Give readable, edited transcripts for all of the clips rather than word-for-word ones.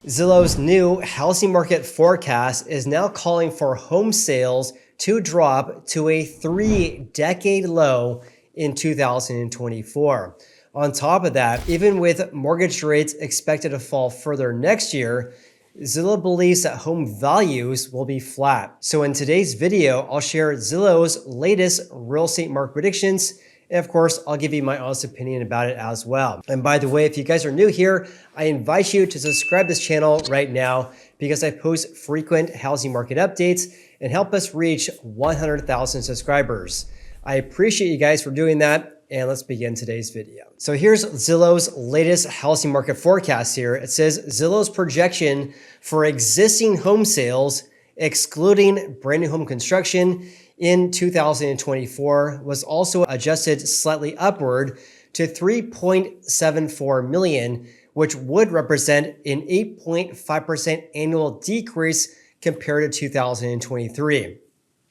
Zillow's new housing market forecast is now calling for home sales to drop to a 3-decade low in 2024. On top of that, even with mortgage rates expected to fall further next year, Zillow believes that home values will be flat. So in today's video, I'll share Zillow's latest real estate market predictions. And of course, I'll give you my honest opinion about it as well. And by the way, if you guys are new here, I invite you to subscribe to this channel right now because I post frequent housing market updates and help us reach 100,000 subscribers. I appreciate you guys for doing that. And let's begin today's video. So here's Zillow's latest housing market forecast here. It says Zillow's projection for existing home sales, excluding brand new home construction, in 2024 was also adjusted slightly upward to 3.74 million, which would represent an 8.5% annual decrease compared to 2023.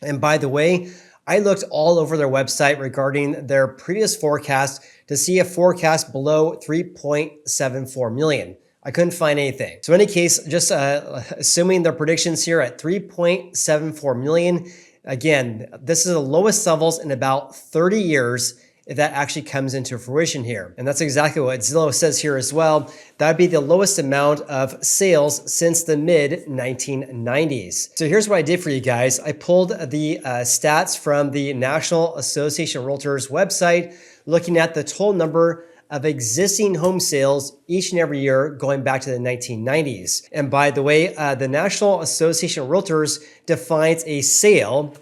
And by the way, I looked all over their website regarding their previous forecast to see a forecast below 3.74 million. I couldn't find anything. So in any case, just assuming their predictions here at 3.74 million, again, this is the lowest levels in about 30 years if that actually comes into fruition here. And that's exactly what Zillow says here as well. That'd be the lowest amount of sales since the mid 1990s. So here's what I did for you guys. I pulled the stats from the National Association of Realtors website, looking at the total number of existing home sales each and every year going back to the 1990s. And by the way, the National Association of Realtors defines a sale,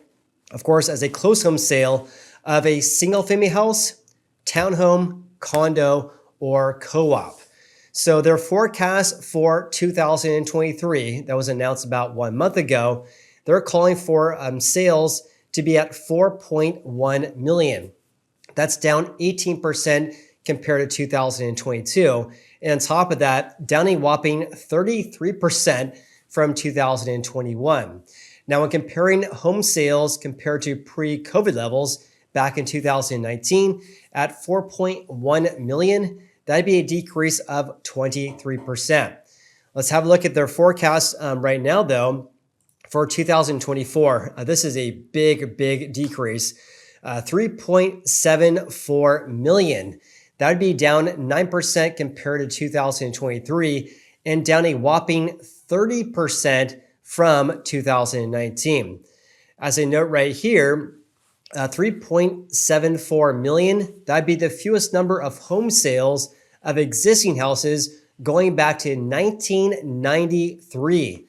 of course, as a closed home sale of a single family house, townhome, condo, or co-op. So their forecast for 2023 that was announced about 1 month ago, they're calling for sales to be at 4.1 million. That's down 18% compared to 2022. And on top of that, down a whopping 33% from 2021. Now, when comparing home sales compared to pre-COVID levels back in 2019 at 4.1 million, that'd be a decrease of 23%. Let's have a look at their forecast right now, though, for 2024. This is a big decrease, 3.74 million. That would be down 9% compared to 2023 and down a whopping 30% from 2019. As a note right here, 3.74 million, that'd be the fewest number of home sales of existing houses going back to 1993.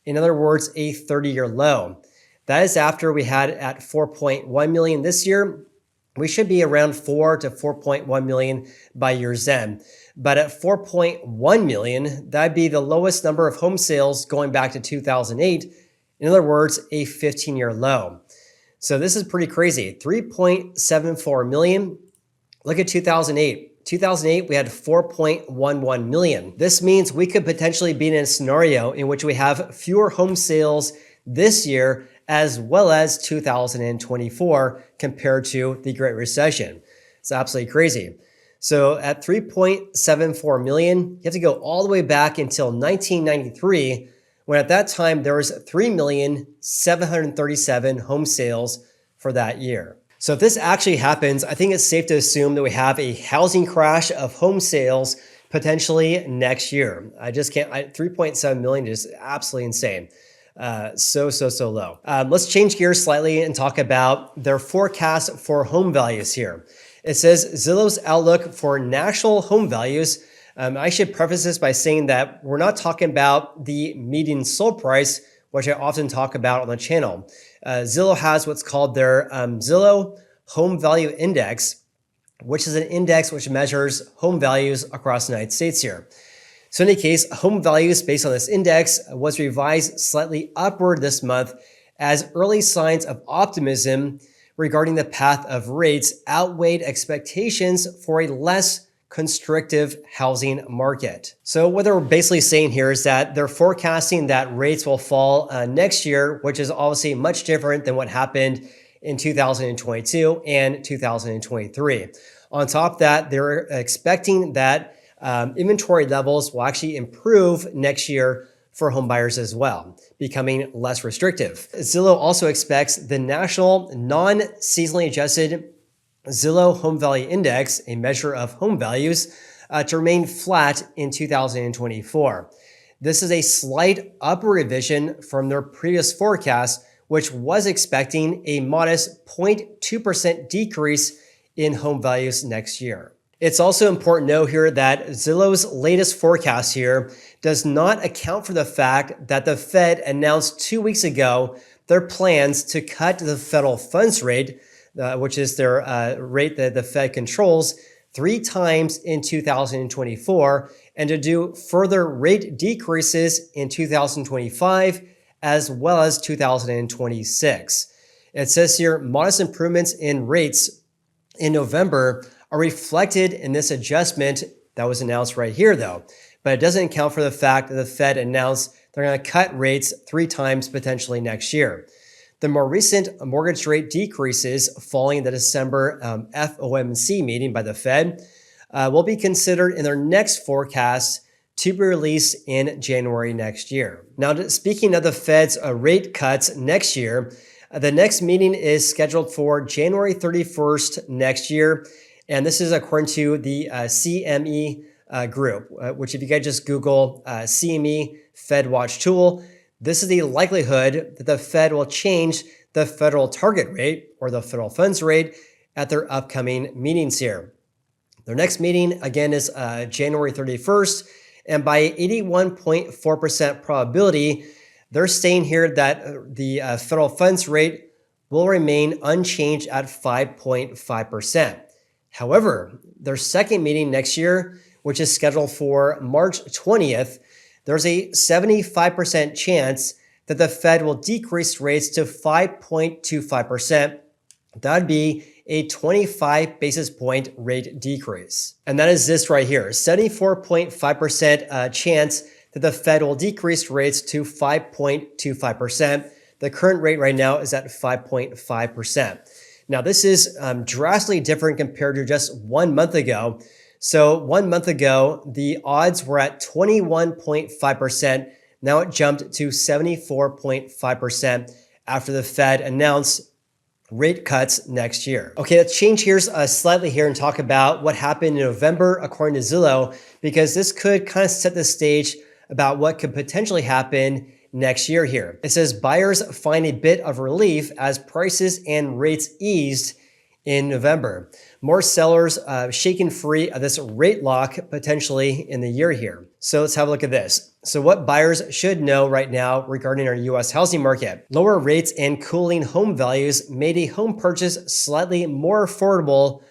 In other words, a 30-year low. That is after we had at 4.1 million this year. We should be around 4 to 4.1 million by year's end. But at 4.1 million, that'd be the lowest number of home sales going back to 2008. In other words, a 15-year low. So this is pretty crazy. 3.74 million. Look at 2008. 2008, we had 4.11 million. This means we could potentially be in a scenario in which we have fewer home sales this year as well as 2024 compared to the Great Recession. It's absolutely crazy. So at 3.74 million, you have to go all the way back until 1993, when at that time there was 3,737 home sales for that year. So if this actually happens, I think it's safe to assume that we have a housing crash of home sales potentially next year. I just can't, 3.7 million is absolutely insane. So low. Let's change gears slightly and talk about their forecast for home values here. It says Zillow's outlook for national home values. I should preface this by saying that we're not talking about the median sold price, which I often talk about on the channel. Zillow has what's called their Zillow Home Value Index, which is an index which measures home values across the United States here. So in any case, home values based on this index was revised slightly upward this month as early signs of optimism regarding the path of rates outweighed expectations for a less constrictive housing market. So what they're basically saying here is that they're forecasting that rates will fall next year, which is obviously much different than what happened in 2022 and 2023. On top of that, they're expecting that inventory levels will actually improve next year for home buyers as well, becoming less restrictive. Zillow also expects the national non-seasonally adjusted Zillow Home Value Index, a measure of home values, to remain flat in 2024. This is a slight upward revision from their previous forecast, which was expecting a modest 0.2% decrease in home values next year. It's also important to note here that Zillow's latest forecast here does not account for the fact that the Fed announced 2 weeks ago their plans to cut the federal funds rate, which is their rate that the Fed controls, 3 times in 2024, and to do further rate decreases in 2025 as well as 2026. It says here, modest improvements in rates in November are reflected in this adjustment that was announced right here though, but it doesn't account for the fact that the Fed announced they're going to cut rates 3 times potentially next year. The more recent mortgage rate decreases following the December FOMC meeting by the Fed will be considered in their next forecast to be released in January next year. Now, speaking of the Fed's rate cuts next year, the next meeting is scheduled for January 31st next year. And this is according to the CME group, which if you guys just Google CME Fed Watch Tool, this is the likelihood that the Fed will change the federal target rate or the federal funds rate at their upcoming meetings here. Their next meeting, again, is January 31st. And by 81.4% probability, they're saying here that the federal funds rate will remain unchanged at 5.5%. However, their second meeting next year, which is scheduled for March 20th, there's a 75% chance that the Fed will decrease rates to 5.25%. That'd be a 25 basis point rate decrease. And that is this right here, 74.5% chance that the Fed will decrease rates to 5.25%. The current rate right now is at 5.5%. Now, this is drastically different compared to just 1 month ago. So 1 month ago, the odds were at 21.5%. Now it jumped to 74.5% after the Fed announced rate cuts next year. Okay, let's change gears slightly here and talk about what happened in November according to Zillow, because this could kind of set the stage about what could potentially happen next year here. It says buyers find a bit of relief as prices and rates eased in November. More sellers shaken free of this rate lock potentially in the year here. So let's have a look at this. So what buyers should know right now regarding our US housing market. Lower rates and cooling home values made a home purchase slightly more affordable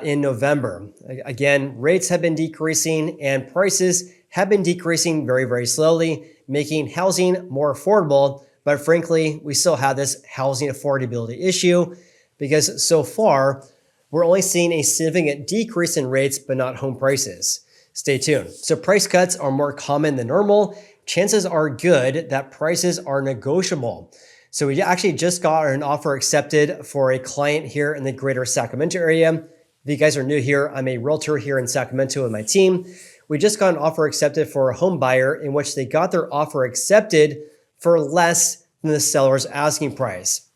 in November. Again, rates have been decreasing and prices have been decreasing very, very slowly, making housing more affordable. But frankly, we still have this housing affordability issue because so far, we're only seeing a significant decrease in rates, but not home prices. Stay tuned. So price cuts are more common than normal. Chances are good that prices are negotiable. So we actually just got an offer accepted for a client here in the greater Sacramento area. If you guys are new here, I'm a realtor here in Sacramento with my team. We just got an offer accepted for a home buyer in which they got their offer accepted for less than the seller's asking price.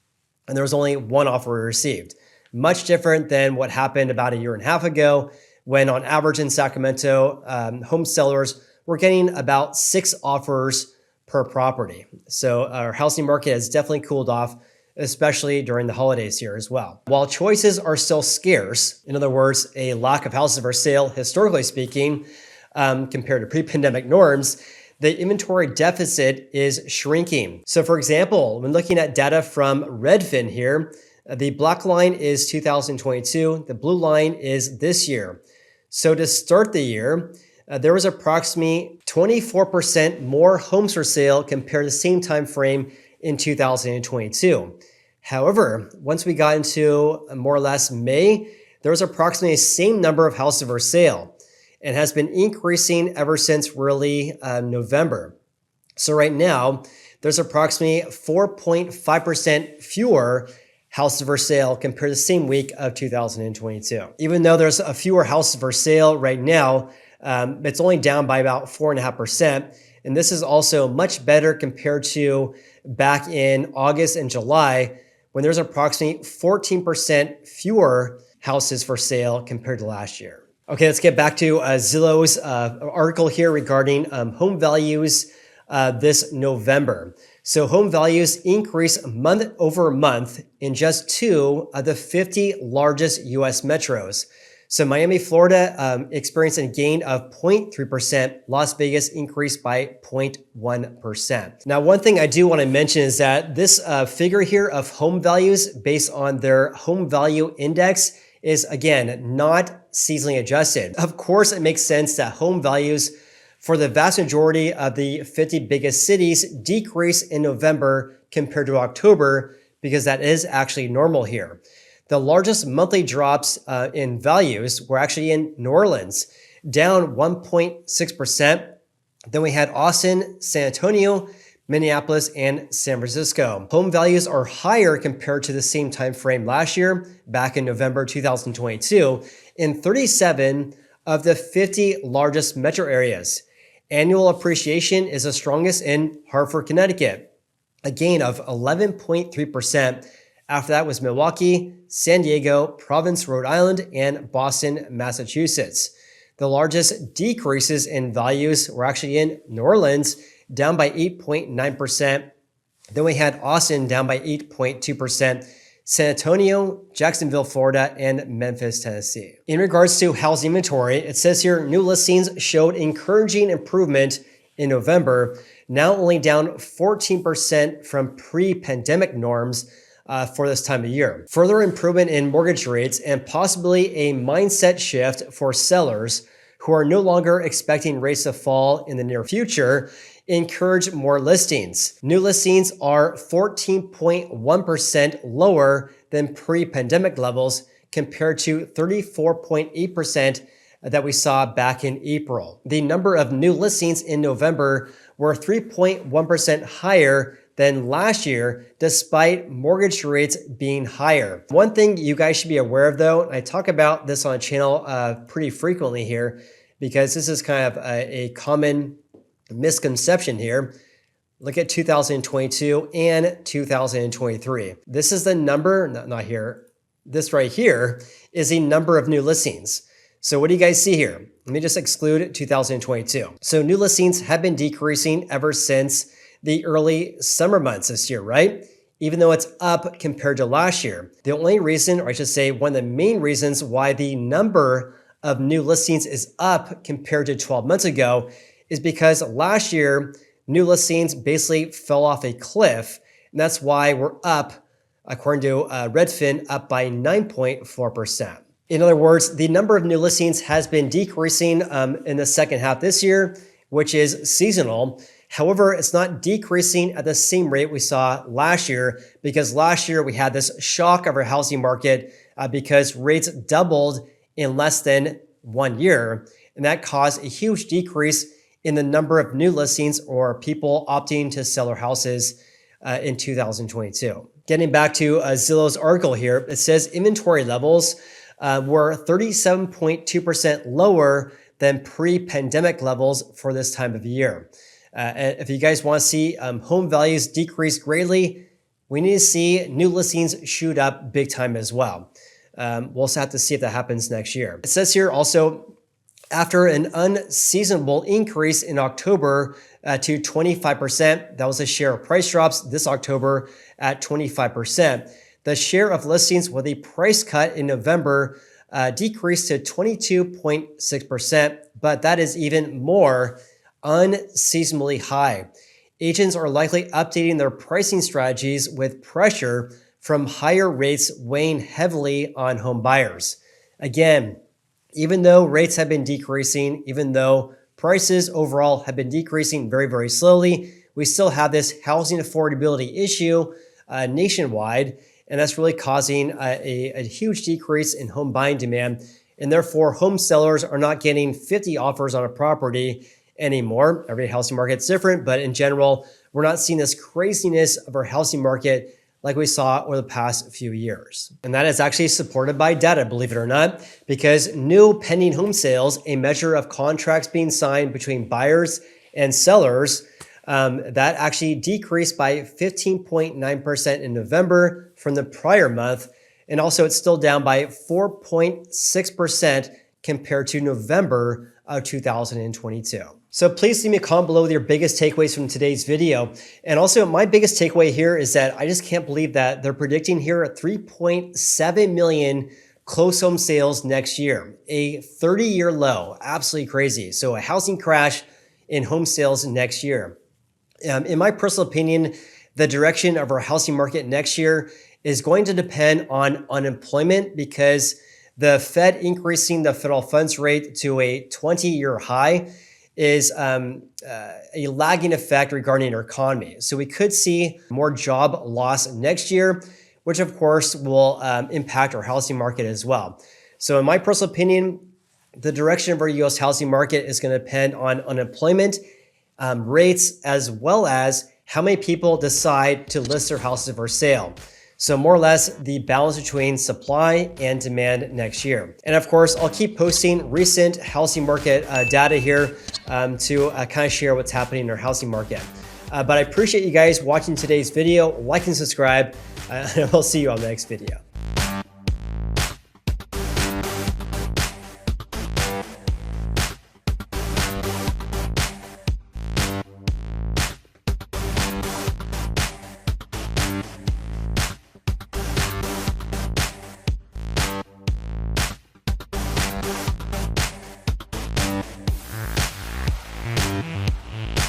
And there was only one offer received. Much different than what happened about a year and a half ago when on average in Sacramento, home sellers were getting about 6 offers per property. So our housing market has definitely cooled off, especially during the holidays here as well. While choices are still scarce, in other words, a lack of houses for sale, historically speaking, compared to pre-pandemic norms, the inventory deficit is shrinking. So for example, when looking at data from Redfin here, the black line is 2022, the blue line is this year. So to start the year, there was approximately 24% more homes for sale compared to the same time frame in 2022. However, once we got into more or less May, there was approximately the same number of houses for sale and has been increasing ever since really November. So right now, there's approximately 4.5% fewer houses for sale compared to the same week of 2022. Even though there's a fewer houses for sale right now, It's only down by about 4.5%. And this is also much better compared to back in August and July, when there's approximately 14% fewer houses for sale compared to last year. Okay, let's get back to Zillow's article here regarding home values this November. So home values increased month over month in just 2 of the 50 largest U.S. metros. So Miami, Florida experienced a gain of 0.3%. Las Vegas increased by 0.1%. Now, one thing I do want to mention is that this figure here of home values based on their home value index is, again, not seasonally adjusted. Of course, it makes sense that home values for the vast majority of the 50 biggest cities decrease in November compared to October, because that is actually normal here. The largest monthly drops in values were actually in New Orleans, down 1.6%. Then we had Austin, San Antonio, Minneapolis, and San Francisco. Home values are higher compared to the same time frame last year, back in November 2022, in 37 of the 50 largest metro areas. Annual appreciation is the strongest in Hartford, Connecticut, a gain of 11.3%. After that was Milwaukee, San Diego, Providence, Rhode Island, and Boston, Massachusetts. The largest decreases in values were actually in New Orleans, down by 8.9%. Then we had Austin down by 8.2%, San Antonio, Jacksonville, Florida, and Memphis, Tennessee. In regards to housing inventory, it says here new listings showed encouraging improvement in November, now only down 14% from pre-pandemic norms for this time of year. Further improvement in mortgage rates and possibly a mindset shift for sellers who are no longer expecting rates to fall in the near future encourage more listings. New listings are 14.1% lower than pre-pandemic levels compared to 34.8% that we saw back in April. The number of new listings in November were 3.1% higher than last year, despite mortgage rates being higher. One thing you guys should be aware of, though, and I talk about this on the channel pretty frequently here, because this is kind of a common misconception here. Look at 2022 and 2023. This is the number, not here, this right here is the number of new listings. So what do you guys see here? Let me just exclude 2022. So new listings have been decreasing ever since the early summer months this year, right? Even though it's up compared to last year. The only reason, or I should say one of the main reasons why the number of new listings is up compared to 12 months ago is because last year, new listings basically fell off a cliff. And that's why we're up, according to Redfin, up by 9.4%. In other words, the number of new listings has been decreasing in the second half this year, which is seasonal. However, it's not decreasing at the same rate we saw last year, because last year we had this shock of our housing market because rates doubled in less than 1 year. And that caused a huge decrease in the number of new listings or people opting to sell their houses in 2022. Getting back to Zillow's article here, it says inventory levels were 37.2% lower than pre-pandemic levels for this time of year. If you guys want to see home values decrease greatly, we need to see new listings shoot up big time as well. We'll also have to see if that happens next year. It says here also, after an unseasonable increase in October to 25%, that was the share of price drops this October at 25%. The share of listings with a price cut in November decreased to 22.6%, but that is even more unseasonably high. Agents are likely updating their pricing strategies with pressure from higher rates weighing heavily on home buyers. Again, even though rates have been decreasing, even though prices overall have been decreasing very, very slowly, we still have this housing affordability issue nationwide, and that's really causing a huge decrease in home buying demand. And therefore, home sellers are not getting 50 offers on a property anymore. Every housing market's different, but in general, we're not seeing this craziness of our housing market like we saw over the past few years. And that is actually supported by data, believe it or not, because new pending home sales, a measure of contracts being signed between buyers and sellers, that actually decreased by 15.9% in November from the prior month. And also it's still down by 4.6% compared to November of 2022. So please leave me a comment below with your biggest takeaways from today's video. And also my biggest takeaway here is that I just can't believe that they're predicting here at 3.7 million closed home sales next year, a 30-year low, absolutely crazy. So a housing crash in home sales next year. In my personal opinion, the direction of our housing market next year is going to depend on unemployment, because the Fed increasing the federal funds rate to a 20-year high is a lagging effect regarding our economy. So we could see more job loss next year, which of course will impact our housing market as well. So in my personal opinion, the direction of our US housing market is going to depend on unemployment rates, as well as how many people decide to list their houses for sale. So more or less the balance between supply and demand next year. And of course, I'll keep posting recent housing market data here to kind of share what's happening in our housing market. But I appreciate you guys watching today's video. Like and subscribe, and we'll see you on the next video.